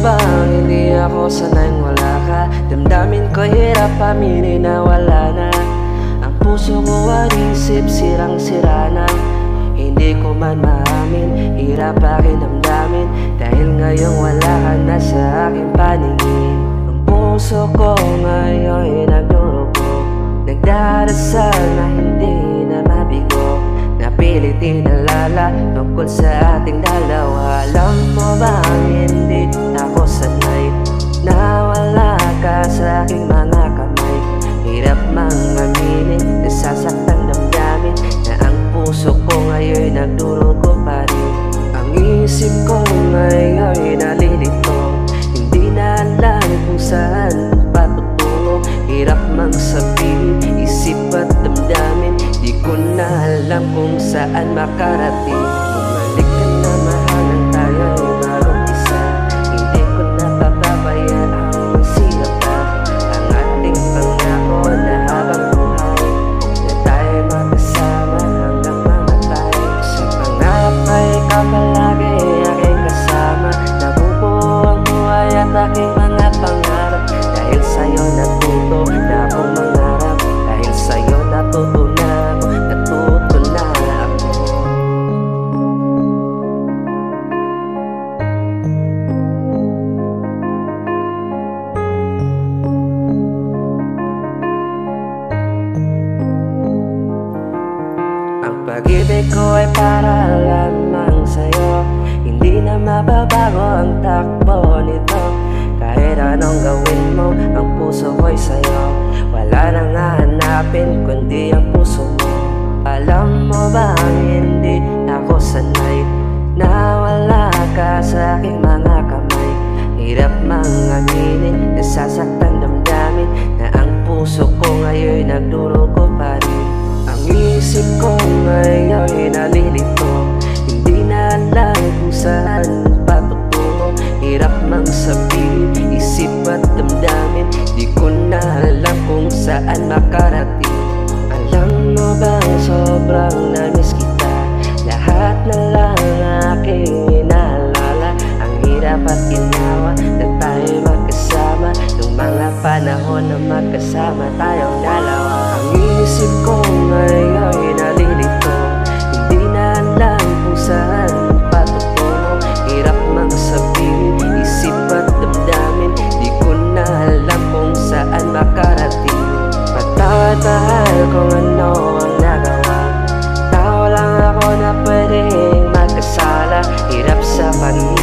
bang hindi ako sanay wala ka? Damdamin ko hirap aminin na wala na. Ang puso ko at isip sirang-sira na. Hindi ko man maamin, hirap aking damdamin, dahil ngayong wala ka na sa aking paningin. Ang puso ko ngayon nagdurugo, nagdarasal na hindi na mabigo. Napilit inalala tungkol sa ating dalawa. Alam mo ba hindi ako sanay na wala ka sa aking mga kamay? Hirap mang aminin, nasasaktan damdamin, na ang puso ko ngayon nagdurugo pa rin. Ang isip ko ngayon nalilito, hindi na alam kung saan patutungo. Hirap mang sabihin, isip at damdamin, di ko na alam kung saan makarating. Bumalik ka na, mahalan tayo ay mag-umpisa. Hindi ko na papabayaan magsirap pa ang ating pangako na habang buhay, na tayo magkasama hanggang mamatay. Sa pangapay ka palagi aking kasama, nabubuo ang buhay at aking mga pangarap. Dahil sa'yo natuto na akong mangarap, dahil sa'yo natuto na ako, natuto na ako. Ang pag-ibig ko ay para lamang sa'yo, hindi na mababago ang takbo nito. Kahit anong gawin mo, ang puso ko'y sa'yo. Wala nang hahanapin kundi ang puso mo. Alam mo ba hindi ako sanay na wala ka sa aking mga kamay? Hirap mang aminin, nasasaktan damdamin, na ang puso ko ngayon nagdurugo pa rin. Ang isip ko ngayon nalilito, hindi na alam kung saan patutungo. Hirap mang sabihin, isip at damdamin, di ko na alam kung saan makarating. Alam mo bang sobrang namiss kita, lahat na lang aking inaalala. Ang hirap at ginawa na tayo magkasama, nung mga panahon na magkasama tayong dalawa. Ang isip ko ngayon nalilito, hindi na alam kung saan patutungo. Hirap mang sabihin, isip at damdamin, di ko na alam kung saan makarating. Patawad mahal kung ano ang nagawa, tao lang ako na pwedeng magkasala. Hirap sa panin